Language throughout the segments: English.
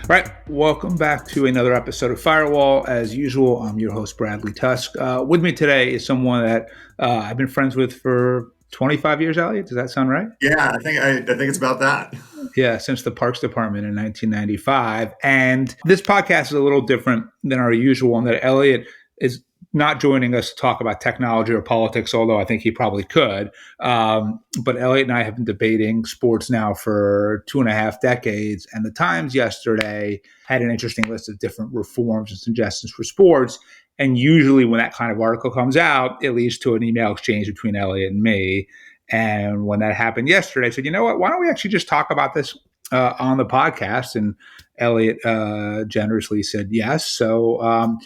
All right, welcome back to another episode of Firewall. As usual, I'm your host, Bradley Tusk. With me today is someone that I've been friends with for 25 years, Elliot. Does that sound right? Yeah, I think it's about that. Yeah, since the Parks Department in 1995. And this podcast is a little different than our usual one that Elliot is not joining us to talk about technology or politics, although I think he probably could. But Elliot and I have been debating sports now for 2.5 decades. And the Times yesterday had an interesting list of different reforms and suggestions for sports. And usually when that kind of article comes out, it leads to an email exchange between Elliot and me. And when that happened yesterday, I said, you know what? Why don't we actually just talk about this on the podcast? And Elliot generously said yes. So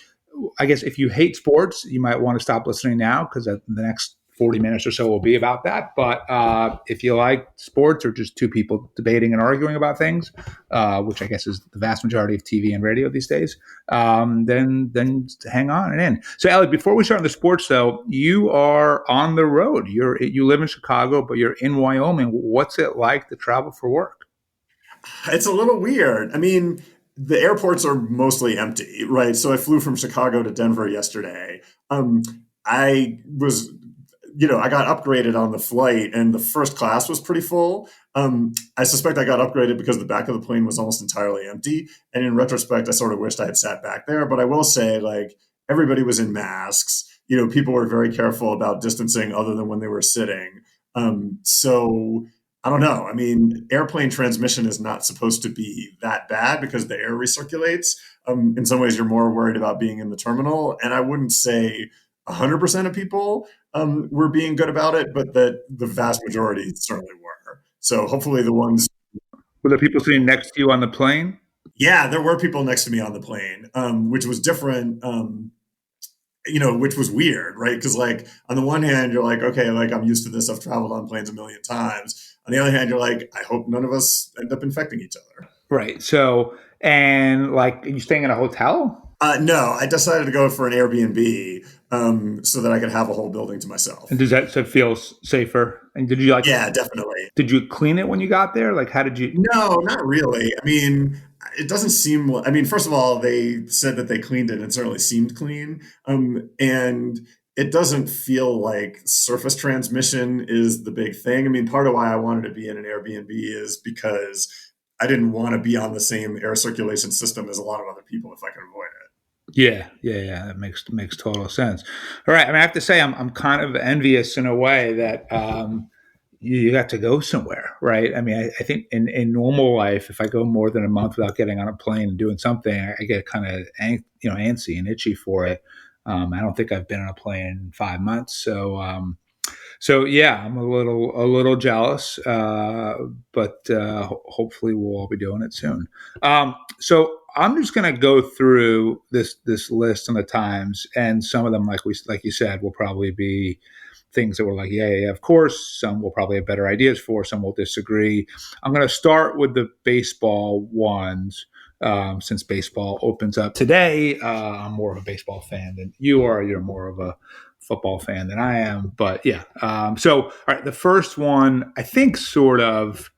I guess if you hate sports, you might want to stop listening now because the next 40 minutes or so will be about that. But if you like sports or just two people debating and arguing about things, which I guess is the vast majority of TV and radio these days, then hang on and in. So, Elliot, before we start on the sports, though, you are on the road. You live in Chicago, but you're in Wyoming. What's it like to travel for work? It's a little weird. I mean, the airports are mostly empty, right? So I flew from Chicago to Denver yesterday. I was, I got upgraded on the flight, and the first class was pretty full. I suspect I got upgraded because the back of the plane was almost entirely empty. And in retrospect, I sort of wished I had sat back there. But I will say, like, everybody was in masks. People were very careful about distancing other than when they were sitting. So I don't know. I mean, airplane transmission is not supposed to be that bad because the air recirculates. In some ways, you're more worried about being in the terminal. And I wouldn't say 100% of people were being good about it, but that the vast majority certainly were. So hopefully the ones, Were there people sitting next to you on the plane? yeah, there were people next to me on the plane, which was different. Which was weird, right? Because, like, on the one hand, you're like, okay, like, I'm used to this. I've traveled on planes a million times. On the other hand, you're like, I hope none of us end up infecting each other. Right. So, and like, are you staying in a hotel? No, I decided to go for an Airbnb so that I could have a whole building to myself. And does that so feel safer? And did you like? Yeah, definitely. Did you clean it when you got there? Like, how did you? No, not really. I mean, it doesn't seem. I mean, first of all, they said that they cleaned it, and it certainly seemed clean. And it doesn't feel like surface transmission is the big thing. I mean, part of why I wanted to be in an Airbnb is because I didn't want to be on the same air circulation system as a lot of other people if I could avoid it. Yeah. That makes total sense. All right. I mean, I have to say, I'm kind of envious in a way that you got to go somewhere, right? I mean, I think in normal life, if I go more than a month without getting on a plane and doing something, I get kind of antsy and itchy for it. I don't think I've been on a plane in 5 months, so yeah, I'm a little jealous, but hopefully we'll all be doing it soon. So I'm just going to go through this list on the Times, and some of them, like you said, will probably be things that were like, yeah, of course. Some will probably have better ideas for. Some will disagree. I'm going to start with the baseball ones. Since baseball opens up today, I'm more of a baseball fan than you are. You're more of a football fan than I am. But yeah. So, all right, the first one, I think sort of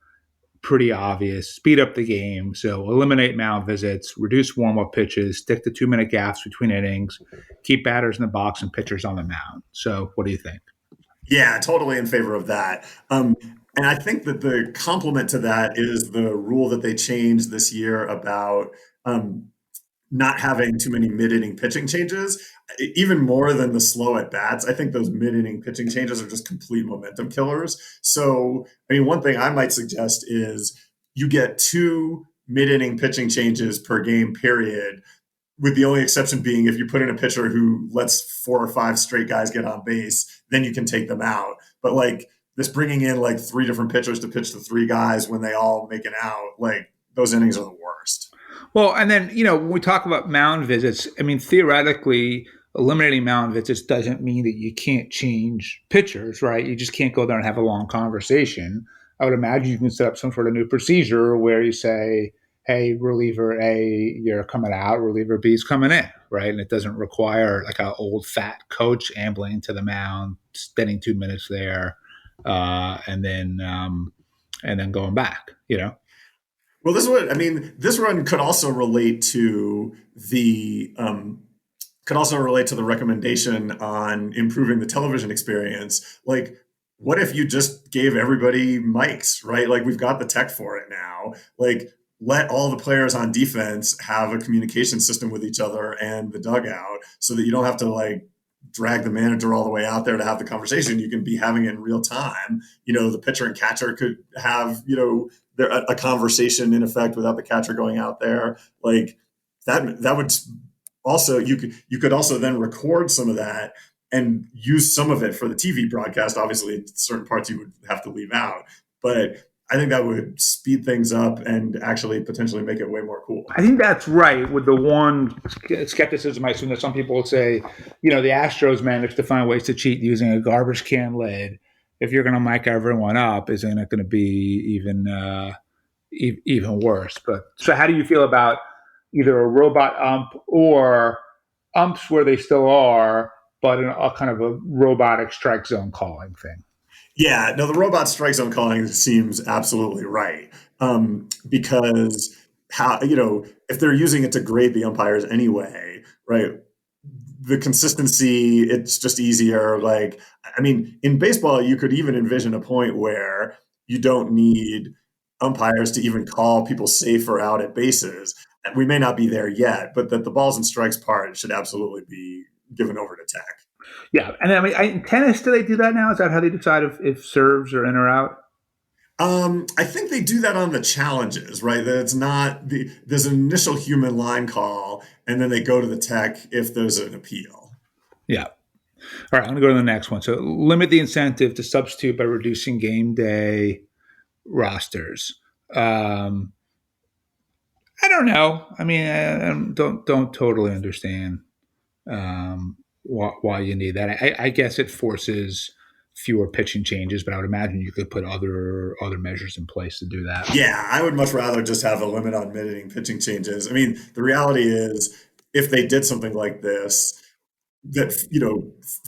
pretty obvious. Speed up the game. So eliminate mound visits, reduce warm-up pitches, stick to 2-minute gaps between innings, keep batters in the box and pitchers on the mound. So what do you think? Yeah, totally in favor of that. And I think that the complement to that is the rule that they changed this year about um, not having too many mid-inning pitching changes, even more than the slow at bats. I think those mid-inning pitching changes are just complete momentum killers. So, I mean, one thing I might suggest is you get two mid-inning pitching changes per game, period, with the only exception being if you put in a pitcher who lets four or five straight guys get on base, then you can take them out. But like this bringing in like three different pitchers to pitch to three guys when they all make it out, like those innings are the worst. Well, and then, when we talk about mound visits, I mean, theoretically, eliminating mound visits doesn't mean that you can't change pitchers, right? You just can't go there and have a long conversation. I would imagine you can set up some sort of new procedure where you say, hey, reliever A, you're coming out, reliever B is coming in, right? And it doesn't require like an old fat coach ambling to the mound, spending 2 minutes there, and then going back. Well, this one, I mean, this one could also relate to the recommendation on improving the television experience. Like, what if you just gave everybody mics, right? Like, we've got the tech for it now. Like, let all the players on defense have a communication system with each other and the dugout so that you don't have to like drag the manager all the way out there to have the conversation. You can be having it in real time. The pitcher and catcher could have, a conversation in effect without the catcher going out there. Like that would also, you could also then record some of that and use some of it for the TV broadcast. Obviously, certain parts you would have to leave out, but I think that would speed things up and actually potentially make it way more cool. I think that's right. With the one skepticism, I assume that some people would say, the Astros managed to find ways to cheat using a garbage can lid. If you're going to mic everyone up, isn't it going to be even worse? But so, how do you feel about either a robot ump or umps where they still are, but in a kind of a robotic strike zone calling thing? Yeah, no, the robot strike zone calling seems absolutely right. Because how, if they're using it to grade the umpires anyway, right? The consistency, it's just easier. Like, I mean, in baseball, you could even envision a point where you don't need umpires to even call people safe or out at bases. We may not be there yet, but that the balls and strikes part should absolutely be given over to tech. Yeah, and I mean, in tennis, do they do that now? Is that how they decide if serves are in or out? I think they do that on the challenges, right? That it's not there's an initial human line call, and then they go to the tech if there's an appeal. Yeah. All right, I'm going to go to the next one. So, limit the incentive to substitute by reducing game day rosters. Um, I don't know. I mean, I don't totally understand why you need that. I guess it forces fewer pitching changes, but I would imagine you could put other measures in place to do that. Yeah, I would much rather just have a limit on mitigating pitching changes. I mean, the reality is, if they did something like this, that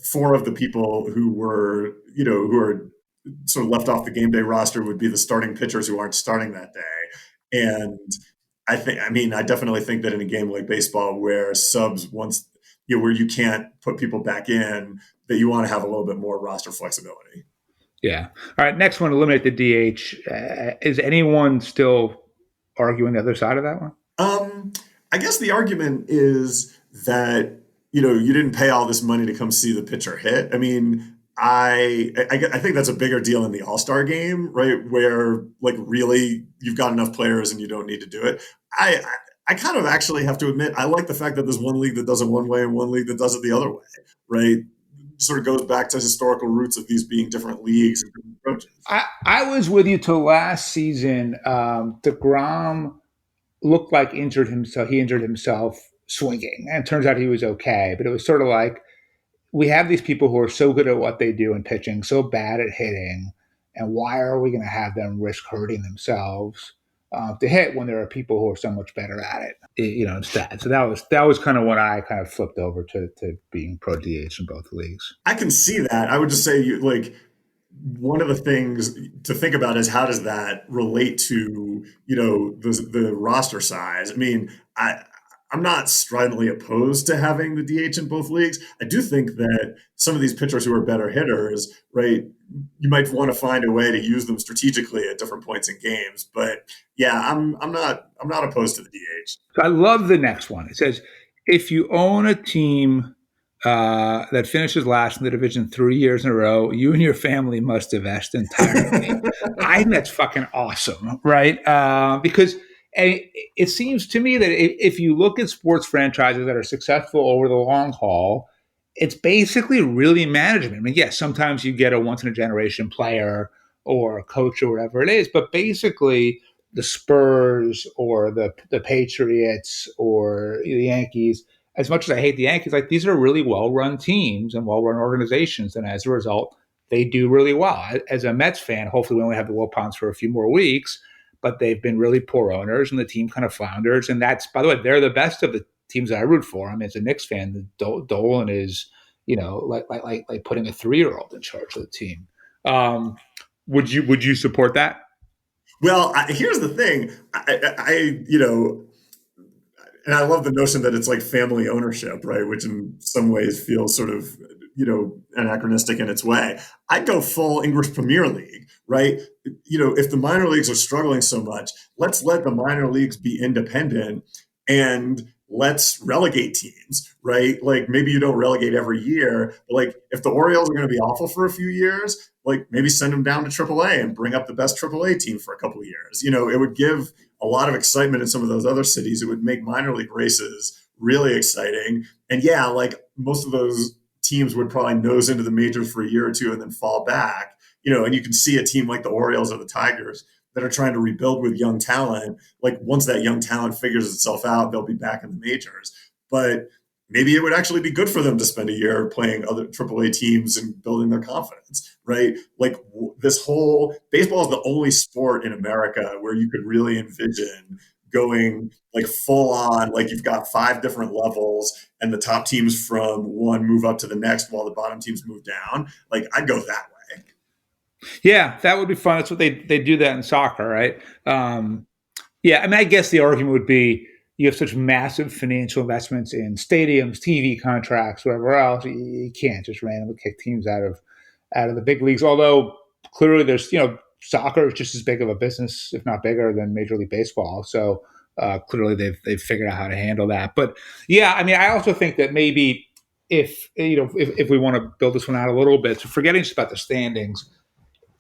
four of the people who are sort of left off the game day roster would be the starting pitchers who aren't starting that day. And I definitely think that in a game like baseball where subs once, where you can't put people back in, that you want to have a little bit more roster flexibility. Yeah. All right. Next one, eliminate the DH. Is anyone still arguing the other side of that one? Um, I guess the argument is that you didn't pay all this money to come see the pitcher hit. I mean, I think that's a bigger deal in the All Star game, right? Where like really you've got enough players and you don't need to do it. I kind of actually have to admit I like the fact that there's one league that does it one way and one league that does it the other way, right? Sort of goes back to historical roots of these being different leagues and different approaches. I was with you till last season. DeGrom looked like injured himself. He injured himself swinging, and it turns out he was okay. But it was sort of like we have these people who are so good at what they do in pitching, so bad at hitting, and why are we going to have them risk hurting themselves to hit when there are people who are so much better at it? Instead. So that was kind of when I kind of flipped over to being pro DH in both leagues. I can see that. I would just say, like, one of the things to think about is how does that relate to the roster size. I mean, I'm not stridently opposed to having the DH in both leagues. I do think that some of these pitchers who are better hitters, right, you might want to find a way to use them strategically at different points in games. But yeah, I'm not opposed to the DH. So I love the next one. It says if you own a team that finishes last in the division 3 years in a row, you and your family must divest entirely. I think that's fucking awesome, right? Because it seems to me that if you look at sports franchises that are successful over the long haul, it's basically really management. I mean, yes, sometimes you get a once in a generation player or a coach or whatever it is, but basically the Spurs or the Patriots or the Yankees, as much as I hate the Yankees, like these are really well run teams and well run organizations, and as a result, they do really well. As a Mets fan, hopefully we only have the Wilpons for a few more weeks, but they've been really poor owners, and the team kind of flounders. And that's, by the way, they're the best of the teams that I root for. I mean, as a Knicks fan, Dolan is, like putting a 3-year-old in charge of the team. Would you support that? Well, here's the thing. And I love the notion that it's like family ownership, right? Which in some ways feels sort of, anachronistic in its way. I'd go full English Premier League, right? If the minor leagues are struggling so much, let's let the minor leagues be independent and let's relegate teams, right? Like maybe you don't relegate every year, but like if the Orioles are going to be awful for a few years, like maybe send them down to AAA and bring up the best AAA team for a couple of years. It would give a lot of excitement in some of those other cities. It would make minor league races really exciting. And yeah, like most of those teams would probably nose into the majors for a year or two and then fall back. And you can see a team like the Orioles or the Tigers that are trying to rebuild with young talent. Like once that young talent figures itself out, they'll be back in the majors. But maybe it would actually be good for them to spend a year playing other AAA teams and building their confidence, right? Like this whole baseball is the only sport in America where you could really envision going like full on, like you've got five different levels and the top teams from one move up to the next while the bottom teams move down. Like I'd go that way. Yeah, that would be fun. That's what they do that in soccer, right? Yeah, I mean, I guess the argument would be you have such massive financial investments in stadiums, TV contracts, whatever else. You can't just randomly kick teams out of the big leagues. Although clearly, there's soccer is just as big of a business, if not bigger, than Major League Baseball. So clearly, they've figured out how to handle that. But yeah, I mean, I also think that maybe if we want to build this one out a little bit, so forgetting just about the standings,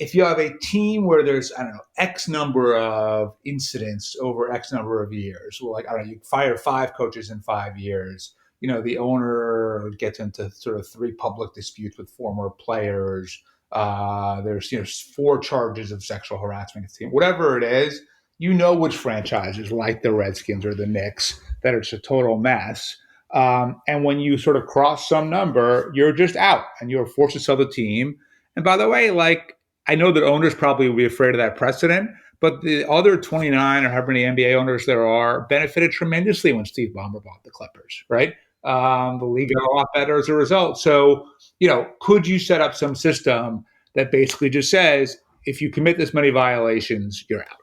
if you have a team where there's, I don't know, X number of incidents over X number of years, well, like, I don't know, you fire five coaches in 5 years, the owner gets into sort of three public disputes with former players. There's, four charges of sexual harassment against the team, whatever it is, which franchises like the Redskins or the Knicks that are just a total mess. And when you sort of cross some number, you're just out and you're forced to sell the team. And by the way, like, I know that owners probably will be afraid of that precedent, but the other 29 or however many NBA owners there are benefited tremendously when Steve Ballmer bought the Clippers, right? The league got a lot better as a result. So, could you set up some system that basically just says, if you commit this many violations, you're out?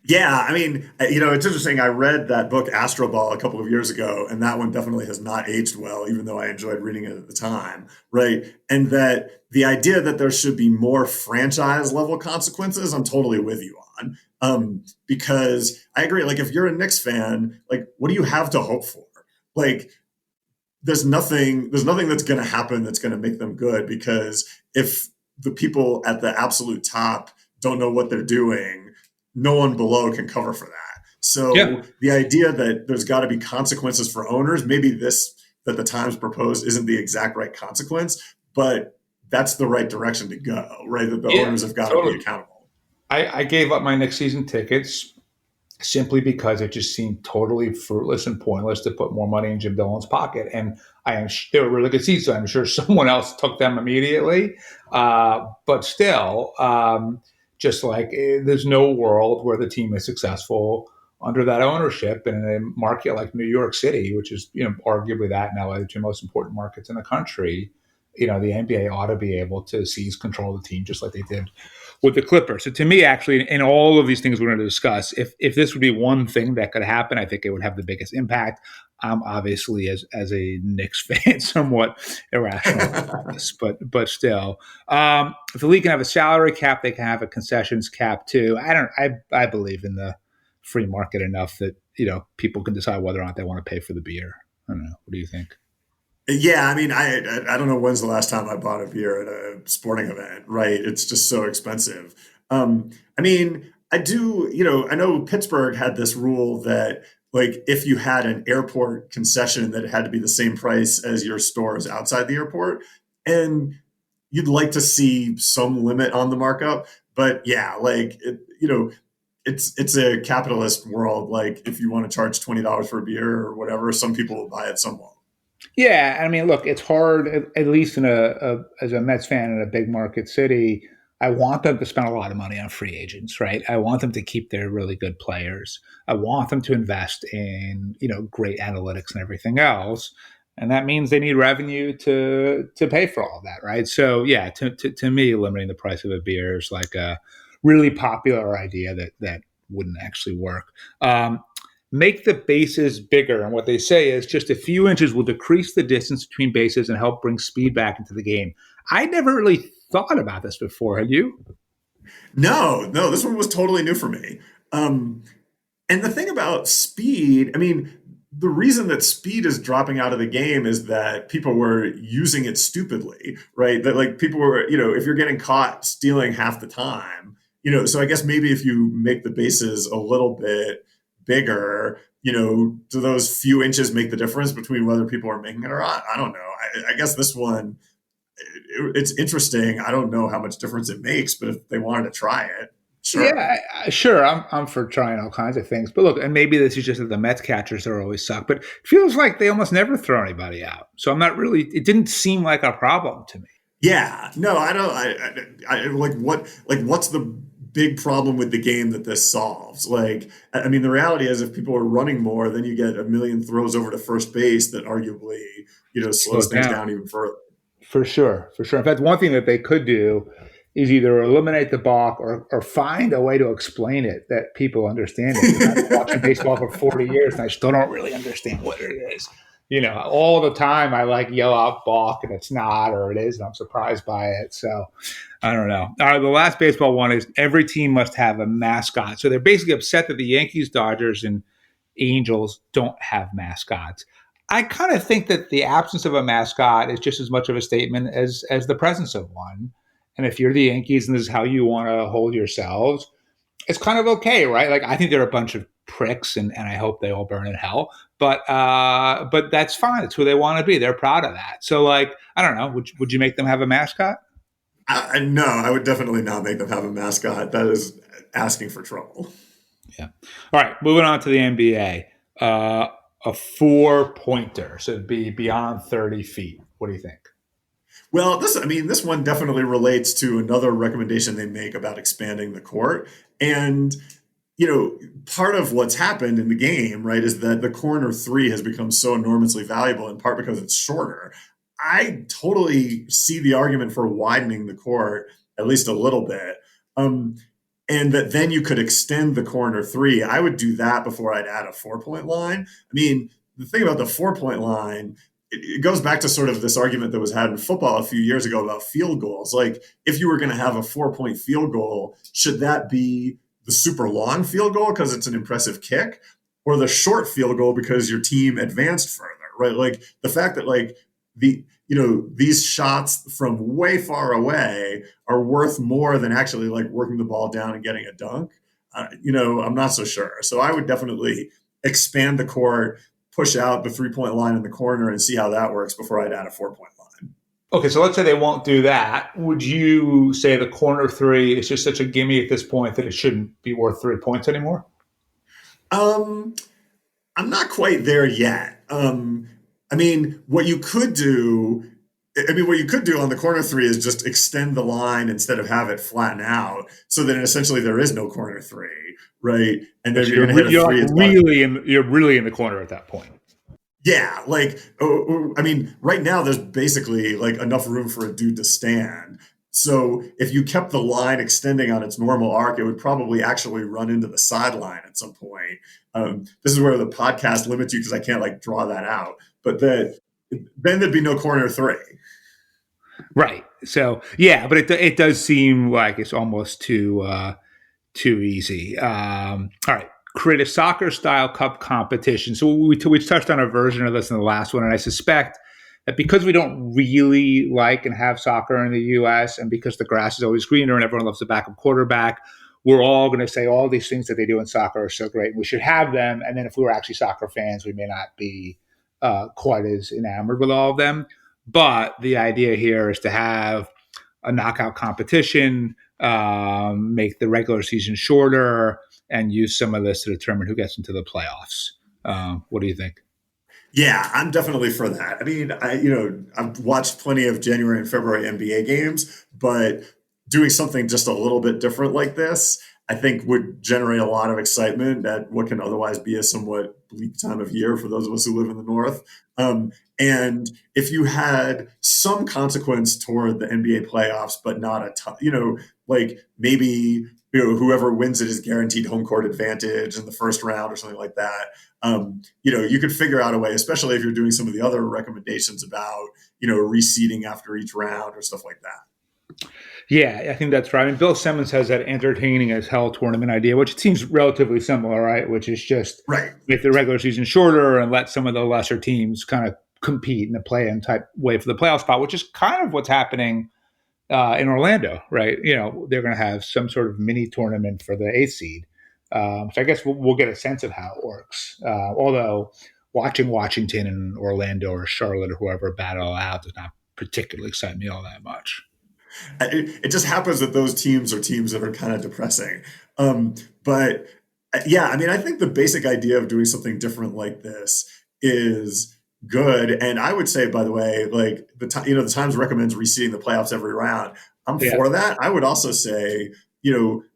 Yeah, I mean, it's interesting. I read that book Astro Ball a couple of years ago, and that one definitely has not aged well, even though I enjoyed reading it at the time, right? And that the idea that there should be more franchise level consequences, I'm totally with you on. Because I agree. Like, if you're a Knicks fan, like, what do you have to hope for? Like, there's nothing that's going to happen that's going to make them good, because if the people at the absolute top don't know what they're doing, no one below can cover for that. Yeah. So the idea that there's got to be consequences for owners, maybe this that the Times proposed isn't the exact right consequence, but that's the right direction to go, right? That the Yeah, owners have got to be totally. accountable. I gave up my next season tickets simply because it just seemed totally fruitless and pointless to put more money in Jim Dolan's pocket. And they were really good seats, so I'm sure someone else took them immediately. But still, just like there's no world where the team is successful under that ownership. And in a market like New York City, which is arguably that now the two most important markets in the country, the NBA ought to be able to seize control of the team just like they did with the Clippers. So to me, actually, in all of these things we're going to discuss, if this would be one thing that could happen, I think it would have the biggest impact. I'm obviously, as a Knicks fan, somewhat irrational about this, but still, if the league can have a salary cap, they can have a concessions cap too. I believe in the free market enough that people can decide whether or not they want to pay for the beer. I don't know. What do you think? Yeah, I mean, I don't know when's the last time I bought a beer at a sporting event, right? It's just so expensive. I mean, I do, I know Pittsburgh had this rule that like if you had an airport concession that it had to be the same price as your stores outside the airport, and you'd like to see some limit on the markup. But yeah, like it's a capitalist world. Like if you want to charge $20 for a beer or whatever, some people will buy it, some won't. Yeah, I mean, look, it's hard, at least in as a Mets fan in a big market city. I want them to spend a lot of money on free agents, right? I want them to keep their really good players. I want them to invest in, great analytics and everything else. And that means they need revenue to pay for all of that, right? So yeah, to me, limiting the price of a beer is like a really popular idea that wouldn't actually work. Make the bases bigger. And what they say is just a few inches will decrease the distance between bases and help bring speed back into the game. I never really thought about this before. Had you? No, no, this one was totally new for me. Um, And the thing about speed, I mean, the reason that speed is dropping out of the game is that people were using it stupidly, right? That like people were, if you're getting caught stealing half the time, so I guess maybe if you make the bases a little bit bigger, do those few inches make the difference between whether people are making it or not? I don't know. I guess this one, it's interesting. I don't know how much difference it makes, but if they wanted to try it, sure. Yeah, sure. I'm for trying all kinds of things, but look, and maybe this is just that the Mets catchers are always suck, but it feels like they almost never throw anybody out. So I'm not really. It didn't seem like a problem to me. Yeah, no, I don't. Like what? Like what's the big problem with the game that this solves? Like, I mean, the reality is, if people are running more, then you get a million throws over to first base that arguably, Slow slows it things down. down even further. For sure, for sure. In fact, one thing that they could do is either eliminate the balk or find a way to explain it that people understand it. Because I've been watching baseball for 40 years and I still don't really understand what it is. All the time I like yell out balk and it's not, or it is, and I'm surprised by it. So I don't know. All right, the last baseball one is every team must have a mascot. So they're basically upset that the Yankees, Dodgers, and Angels don't have mascots. I kind of think that the absence of a mascot is just as much of a statement as the presence of one. And if you're the Yankees and this is how you want to hold yourselves, it's kind of okay, right? Like I think they're a bunch of pricks, and I hope they all burn in hell. But that's fine. It's who they want to be. They're proud of that. So like I don't know. Would you make them have a mascot? No, I would definitely not make them have a mascot. That is asking for trouble. Yeah. All right. Moving on to the NBA. A 4 pointer, so it'd be beyond 30 feet. What do you think? Well, I mean, this one definitely relates to another recommendation they make about expanding the court. And part of what's happened in the game, right, is that the corner three has become so enormously valuable in part because it's shorter. I totally see the argument for widening the court at least a little bit. Um, and that then you could extend the corner three. I would do that before I'd add a 4 point line. I mean, the thing about the 4 point line, it goes back to sort of this argument that was had in football a few years ago about field goals. Like, if you were going to have a 4 point field goal, should that be the super long field goal because it's an impressive kick, or the short field goal because your team advanced further, right? Like the fact that like these shots from way far away are worth more than actually like working the ball down and getting a dunk. I'm not so sure. So I would definitely expand the court, push out the 3 point line in the corner, and see how that works before I'd add a 4 point line. Okay, so let's say they won't do that. Would you say the corner three is just such a gimme at this point that it shouldn't be worth 3 points anymore? Um, I'm not quite there yet. I mean, what you could do on the corner three is just extend the line instead of have it flatten out, so that essentially there is no corner three, right? And then So you're going to hit a you're like three. It's about you're really in the corner at that point. yeah, like I mean, right now there's basically like enough room for a dude to stand. So if you kept the line extending on its normal arc, it would probably actually run into the sideline at some point. This is where the podcast limits you because I can't like draw that out. But then there'd be no corner three. Right. So yeah, but it does seem like it's almost too easy. All right. Create a soccer style cup competition. So we touched on a version of this in the last one, and I suspect that because we don't really like and have soccer in the U.S. and because the grass is always greener and everyone loves the backup quarterback, we're all going to say all these things that they do in soccer are so great and we should have them. And then if we were actually soccer fans, we may not be quite as enamored with all of them. But the idea here is to have a knockout competition, make the regular season shorter, and use some of this to determine who gets into the playoffs. What do you think? Yeah, I'm definitely for that. I mean, I've watched plenty of January and February NBA games, but doing something just a little bit different like this, I think would generate a lot of excitement at what can otherwise be a somewhat bleak time of year for those of us who live in the North. And if you had some consequence toward the NBA playoffs, but not a ton, like maybe whoever wins it is guaranteed home court advantage in the first round or something like that. You could figure out a way, especially if you're doing some of the other recommendations about, reseeding after each round or stuff like that. Yeah, I think that's right. I mean, Bill Simmons has that entertaining as hell tournament idea, which it seems relatively similar, right? Which is just Right. make the regular season shorter and let some of the lesser teams kind of compete in a play-in type way for the playoff spot, which is kind of what's happening in Orlando, right? They're going to have some sort of mini tournament for the eighth seed. So I guess we'll get a sense of how it works. Although watching Washington and Orlando or Charlotte or whoever battle out does not particularly excite me all that much. It just happens that those teams are teams that are kind of depressing. But yeah, I mean, I think the basic idea of doing something different like this is good. And I would say, by the way, like the Times recommends reseeding the playoffs every round. I'm Yeah, for that. I would also say,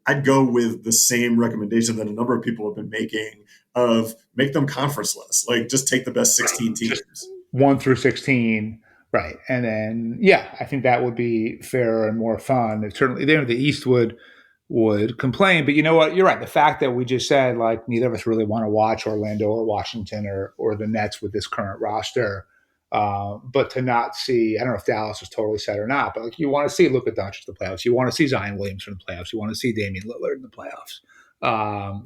I'd go with the same recommendation that a number of people have been making of make them conferenceless. Like just take the best 16 just teams. 1 through 16, right? And then I think that would be fairer and more fun. It certainly, the East would complain, but you know what? You're right. The fact that we just said like neither of us really want to watch Orlando or Washington or the Nets with this current roster, but to not see, I don't know if Dallas is totally set or not, but like you want to see Luka Doncic in the playoffs, you want to see Zion Williamson in the playoffs, you want to see Damian Lillard in the playoffs.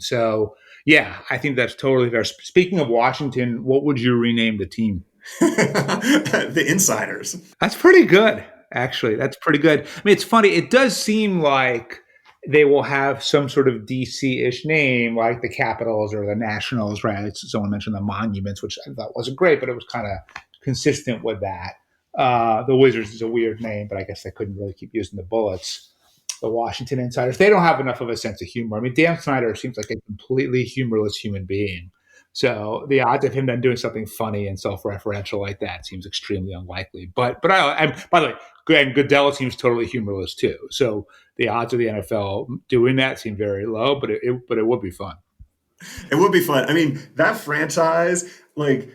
So yeah, I think that's totally fair. Speaking of Washington, what would you rename the team? The insiders. That's pretty good, actually. That's pretty good. I mean, it's funny. It does seem like they will have some sort of DC-ish name, like the Capitals or the Nationals, right? Someone mentioned the Monuments, which I thought wasn't great, but it was kind of consistent with that. The Wizards is a weird name, but I guess they couldn't really keep using the Bullets. The Washington Insiders, they don't have enough of a sense of humor. I mean, Dan Snyder seems like a completely humorless human being. So the odds of him then doing something funny and self-referential like that seems extremely unlikely. But by the way, and Goodell seems totally humorless too. So the odds of the NFL doing that seem very low, but it would be fun. It would be fun. I mean, that franchise, like,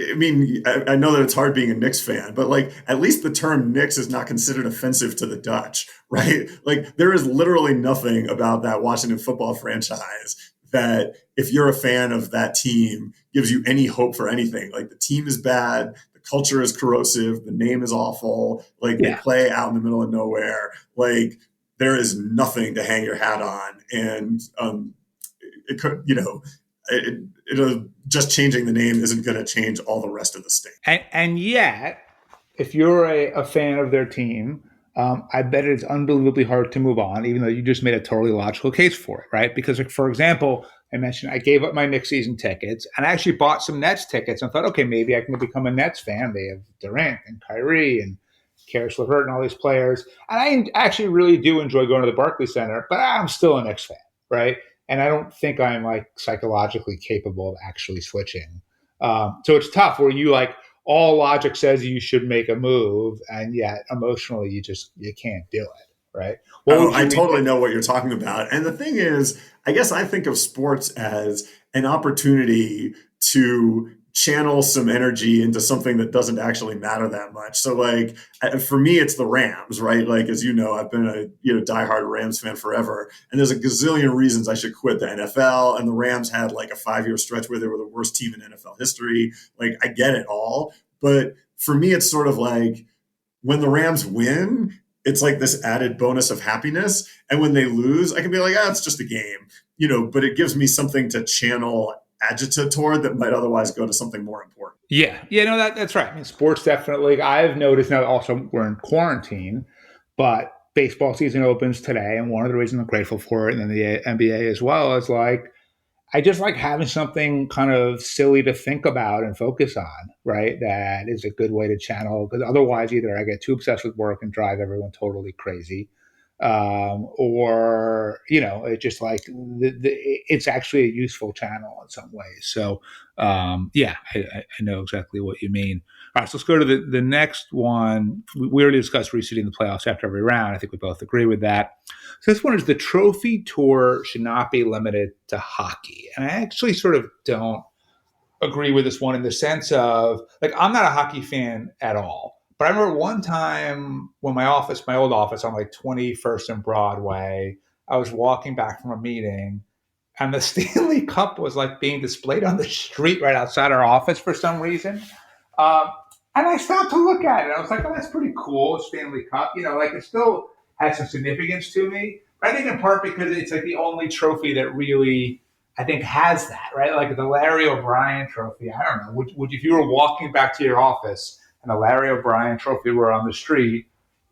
I mean, I know that it's hard being a Knicks fan, but like, at least the term Knicks is not considered offensive to the Dutch, right? Like, there is literally nothing about that Washington football franchise that, if you're a fan of that team, gives you any hope for anything. Like, the team is bad, the culture is corrosive, the name is awful, like, they Yeah, play out in the middle of nowhere. Like, there is nothing to hang your hat on. And, it could, just changing the name isn't going to change all the rest of the state. and yet, if you're a fan of their team, I bet it's unbelievably hard to move on, even though you just made a totally logical case for it, right? Because, like, for example, I mentioned I gave up my Knicks season tickets and I actually bought some Nets tickets and thought, okay, maybe I can become a Nets fan. They have Durant and Kyrie and Karis LeVert and all these players. And I actually really do enjoy going to the Barclays Center, but I'm still a Knicks fan, right? And I don't think I'm like psychologically capable of actually switching. So it's tough where you like all logic says you should make a move, and yet emotionally you can't do it, right? What Oh, would I you totally rename? know what you're talking about. And the thing is, I guess I think of sports as an opportunity to channel some energy into something that doesn't actually matter that much. So, like, for me, it's the Rams, right? Like, as you know, I've been a diehard Rams fan forever, and there's a gazillion reasons I should quit the NFL. And the Rams had like a 5 year stretch where they were the worst team in NFL history. Like, I get it all, but for me, it's sort of like when the Rams win, it's like this added bonus of happiness. And when they lose, I can be like, it's just a game, but it gives me something to channel agita toward that might otherwise go to something more important. Yeah, no, that's right. I mean, sports definitely. I've noticed now. Also, we're in quarantine, but baseball season opens today, and one of the reasons I'm grateful for it, and then the NBA as well, is like I just like having something kind of silly to think about and focus on, right? That is a good way to channel because otherwise, either I get too obsessed with work and drive everyone totally crazy, or it just like it's actually a useful channel in some ways. So, I know exactly what you mean. All right, so let's go to the next one. We already discussed reseeding the playoffs after every round. I think we both agree with that. So this one is the trophy tour should not be limited to hockey. And I actually sort of don't agree with this one in the sense of like I'm not a hockey fan at all. But I remember one time when my old office on like 21st and Broadway, I was walking back from a meeting, and the Stanley Cup was like being displayed on the street right outside our office for some reason. Um, and I stopped to look at it. I was like, "Oh, that's pretty cool, Stanley Cup." Like it still has some significance to me. But I think in part because it's like the only trophy that really, I think, has that, right? Like the Larry O'Brien Trophy. I don't know. Would if you were walking back to your office and the Larry O'Brien Trophy were on the street,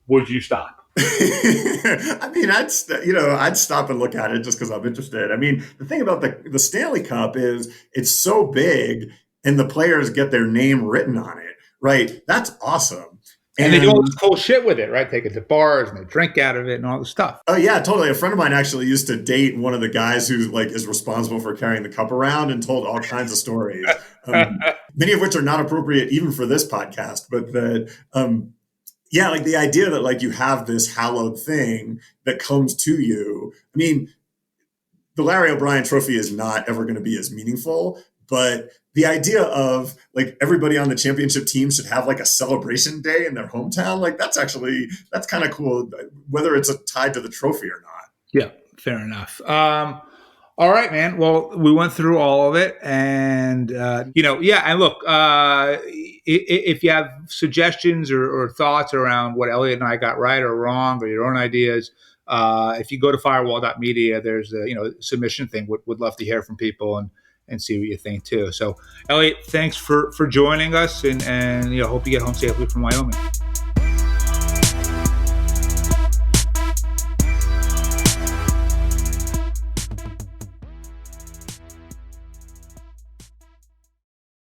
would you stop? I mean, I'd stop and look at it just because I'm interested. I mean, the thing about the Stanley Cup is it's so big, and the players get their name written on it, right? That's awesome. And they do all And this cool shit with it, right? Take it to bars and they drink out of it and all this stuff. oh yeah, totally. A friend of mine actually used to date one of the guys who like is responsible for carrying the cup around and told all kinds of stories, many of which are not appropriate even for this podcast. But that, yeah, like the idea that like you have this hallowed thing that comes to you. I mean, the Larry O'Brien Trophy is not ever going to be as meaningful, but the idea of like everybody on the championship team should have like a celebration day in their hometown, like that's kind of cool, whether it's tied to the trophy or not. Yeah, fair enough. All right, man. Well, we went through all of it, and yeah. And look, if you have suggestions or thoughts around what Elliot and I got right or wrong, or your own ideas, if you go to firewall.media, there's a submission thing. Would love to hear from people and see what you think too. So, Elliot, thanks for joining us, and hope you get home safely from Wyoming.